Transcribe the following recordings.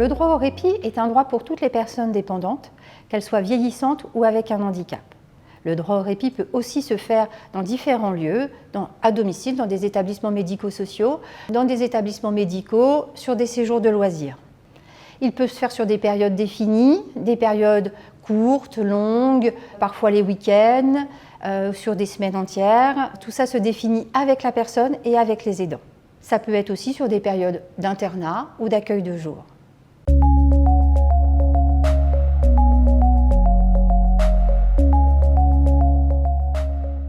Le droit au répit est un droit pour toutes les personnes dépendantes, qu'elles soient vieillissantes ou avec un handicap. Le droit au répit peut aussi se faire dans différents lieux, à domicile, dans des établissements médico-sociaux, dans des établissements médicaux, sur des séjours de loisirs. Il peut se faire sur des périodes définies, des périodes courtes, longues, parfois les week-ends, sur des semaines entières. Tout ça se définit avec la personne et avec les aidants. Ça peut être aussi sur des périodes d'internat ou d'accueil de jour.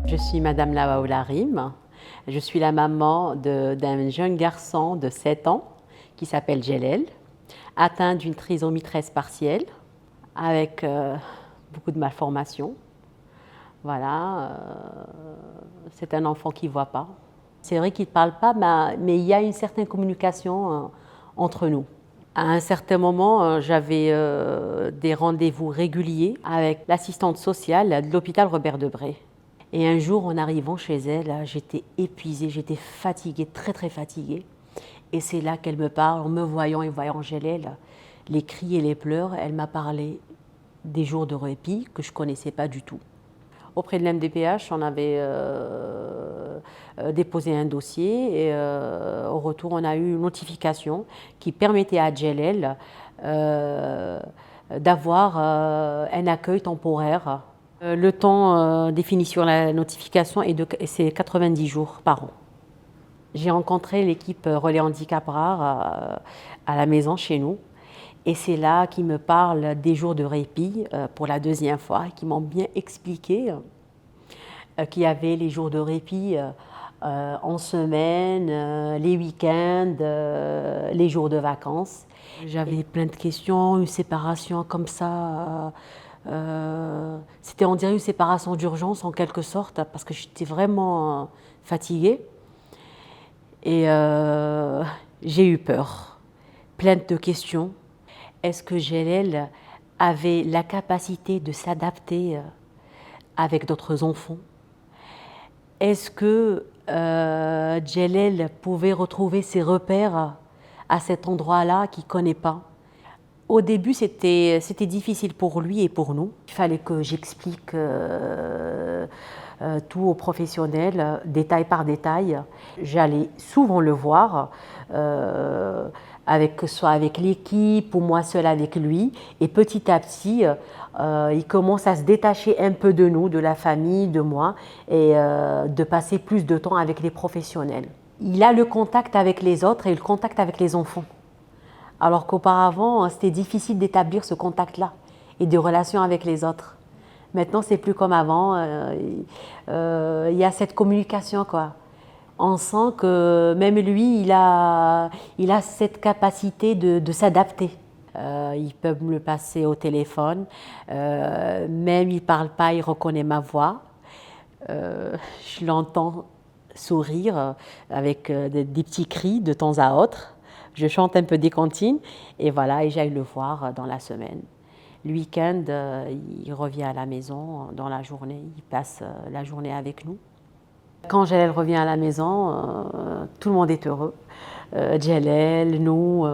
Je suis Madame Lawaoularim. Je suis la maman d'un jeune garçon de 7 ans qui s'appelle Djelel, atteint d'une trisomie 13 partielle avec beaucoup de malformations. Voilà, c'est un enfant qui ne voit pas. C'est vrai qu'il ne parle pas, mais il y a une certaine communication entre nous. À un certain moment, j'avais des rendez-vous réguliers avec l'assistante sociale de l'hôpital Robert Debré. Et un jour, en arrivant chez elle, j'étais épuisée, j'étais fatiguée, très très fatiguée. Et c'est là qu'elle me parle, en me voyant et voyant Djelel, les cris et les pleurs, elle m'a parlé des jours de répit que je ne connaissais pas du tout. Auprès de l'MDPH, on avait déposé un dossier et au retour, on a eu une notification qui permettait à Djelel d'avoir un accueil temporaire. Le temps défini sur la notification c'est 90 jours par an. J'ai rencontré l'équipe Relais Handicap Rare à la maison chez nous. Et c'est là qu'ils me parlent des jours de répit pour la deuxième fois, qui m'ont bien expliqué qu'il y avait les jours de répit en semaine, les week-ends, les jours de vacances. J'avais plein de questions, une séparation comme ça. C'était, on dirait, une séparation d'urgence en quelque sorte, parce que j'étais vraiment fatiguée. Et j'ai eu peur, plein de questions. Est-ce que Djelel avait la capacité de s'adapter avec d'autres enfants? Est-ce que Djelel pouvait retrouver ses repères à cet endroit-là qu'il ne connaît pas? Au début, c'était difficile pour lui et pour nous. Il fallait que j'explique tout aux professionnels, détail par détail. J'allais souvent le voir, que ce soit avec l'équipe ou moi seule avec lui. Et petit à petit, il commence à se détacher un peu de nous, de la famille, de moi, et de passer plus de temps avec les professionnels. Il a le contact avec les autres et le contact avec les enfants. Alors qu'auparavant, c'était difficile d'établir ce contact-là et des relations avec les autres. Maintenant, c'est plus comme avant. Il y a cette communication, quoi. On sent que même lui, il a cette capacité de s'adapter. Il peut me le passer au téléphone. Même il ne parle pas, il reconnaît ma voix. Je l'entends sourire avec des petits cris de temps à autre. Je chante un peu des comptines et voilà, et j'aille le voir dans la semaine. Le week-end, il revient à la maison dans la journée, il passe la journée avec nous. Quand Djelel revient à la maison, tout le monde est heureux. Djelel, nous,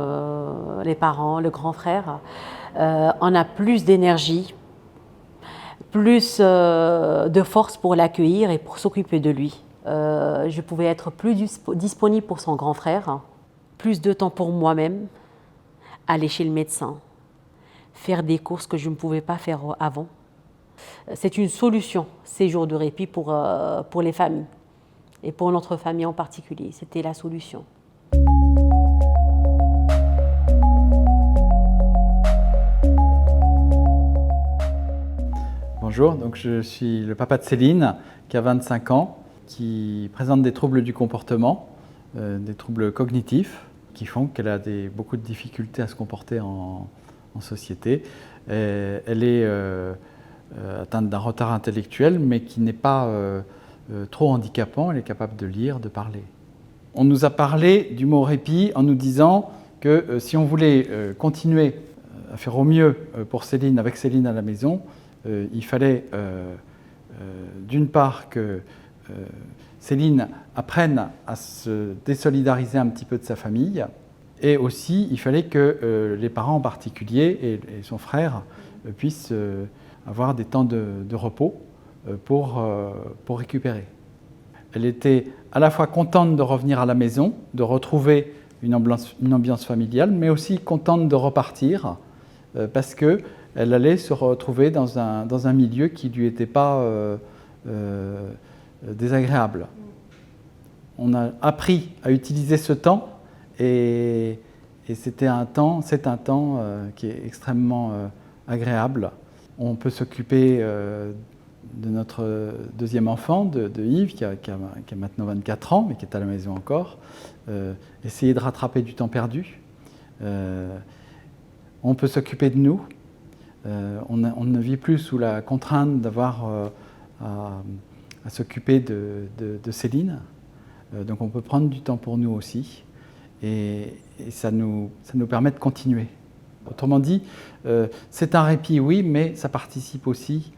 les parents, le grand frère, on a plus d'énergie, plus de force pour l'accueillir et pour s'occuper de lui. Je pouvais être plus disponible pour son grand frère. Plus de temps pour moi-même, aller chez le médecin, faire des courses que je ne pouvais pas faire avant. C'est une solution, ces jours de répit pour les familles, et pour notre famille en particulier. C'était la solution. Bonjour, donc je suis le papa de Céline, qui a 25 ans, qui présente des troubles du comportement, des troubles cognitifs, qui font qu'elle a beaucoup de difficultés à se comporter en société. Elle est atteinte d'un retard intellectuel, mais qui n'est pas trop handicapant. Elle est capable de lire, de parler. On nous a parlé du mot répit en nous disant que si on voulait continuer à faire au mieux pour Céline, avec Céline à la maison, il fallait d'une part que Céline apprenne à se désolidariser un petit peu de sa famille Et aussi, il fallait que les parents en particulier et son frère puissent avoir des temps de repos pour récupérer. Elle était à la fois contente de revenir à la maison, de retrouver une ambiance familiale, mais aussi contente de repartir parce qu'elle allait se retrouver dans un milieu qui ne lui était pas désagréable. On a appris à utiliser ce temps et c'est un temps qui est extrêmement agréable. On peut s'occuper de notre deuxième enfant, de Yves, qui a maintenant 24 ans, mais qui est à la maison encore. Essayer de rattraper du temps perdu. On peut s'occuper de nous. On ne vit plus sous la contrainte d'avoir à s'occuper de Céline. Donc on peut prendre du temps pour nous aussi. Et ça nous permet de continuer. Autrement dit, c'est un répit, oui, mais ça participe aussi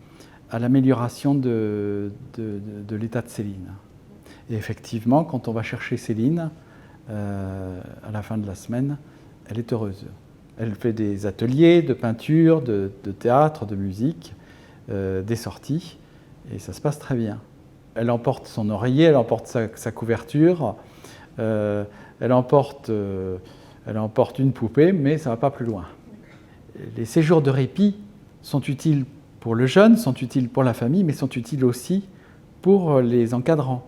à l'amélioration de l'état de Céline. Et effectivement, quand on va chercher Céline, à la fin de la semaine, elle est heureuse. Elle fait des ateliers de peinture, de théâtre, de musique, des sorties, et ça se passe très bien. Elle emporte son oreiller, elle emporte sa couverture, elle emporte une poupée, mais ça ne va pas plus loin. Les séjours de répit sont utiles pour le jeune, sont utiles pour la famille, mais sont utiles aussi pour les encadrants,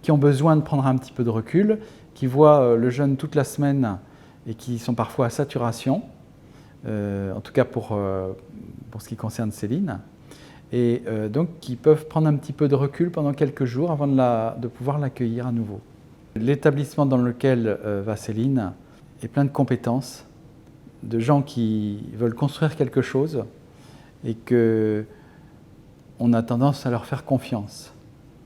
qui ont besoin de prendre un petit peu de recul, qui voient le jeune toute la semaine et qui sont parfois à saturation, en tout cas pour ce qui concerne Céline, et donc qui peuvent prendre un petit peu de recul pendant quelques jours avant de pouvoir l'accueillir à nouveau. L'établissement dans lequel va Céline est plein de compétences, de gens qui veulent construire quelque chose et qu'on a tendance à leur faire confiance.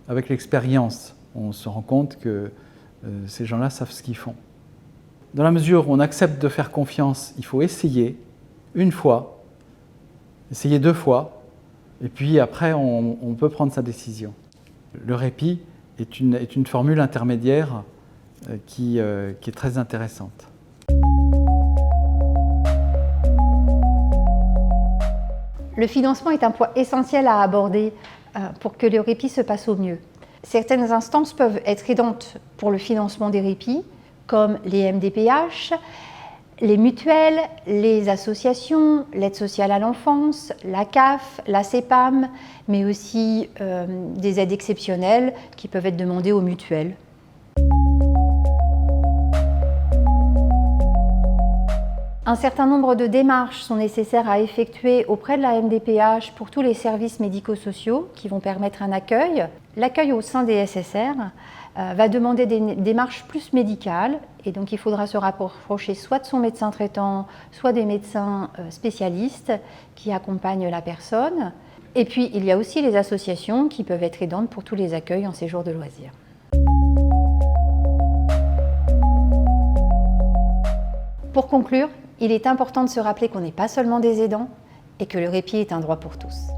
Avec l'expérience, on se rend compte que ces gens-là savent ce qu'ils font. Dans la mesure où on accepte de faire confiance, il faut essayer une fois, essayer 2 fois, et puis après on peut prendre sa décision. Le répit est une formule intermédiaire qui est très intéressante. Le financement est un point essentiel à aborder pour que le répit se passe au mieux. Certaines instances peuvent être aidantes pour le financement des répits, comme les MDPH, les mutuelles, les associations, l'aide sociale à l'enfance, la CAF, la CEPAM, mais aussi des aides exceptionnelles qui peuvent être demandées aux mutuelles. Un certain nombre de démarches sont nécessaires à effectuer auprès de la MDPH pour tous les services médico-sociaux qui vont permettre un accueil. L'accueil au sein des SSR va demander des démarches plus médicales et donc il faudra se rapprocher soit de son médecin traitant, soit des médecins spécialistes qui accompagnent la personne. Et puis il y a aussi les associations qui peuvent être aidantes pour tous les accueils en séjour de loisirs. Pour conclure, il est important de se rappeler qu'on n'est pas seulement des aidants et que le répit est un droit pour tous.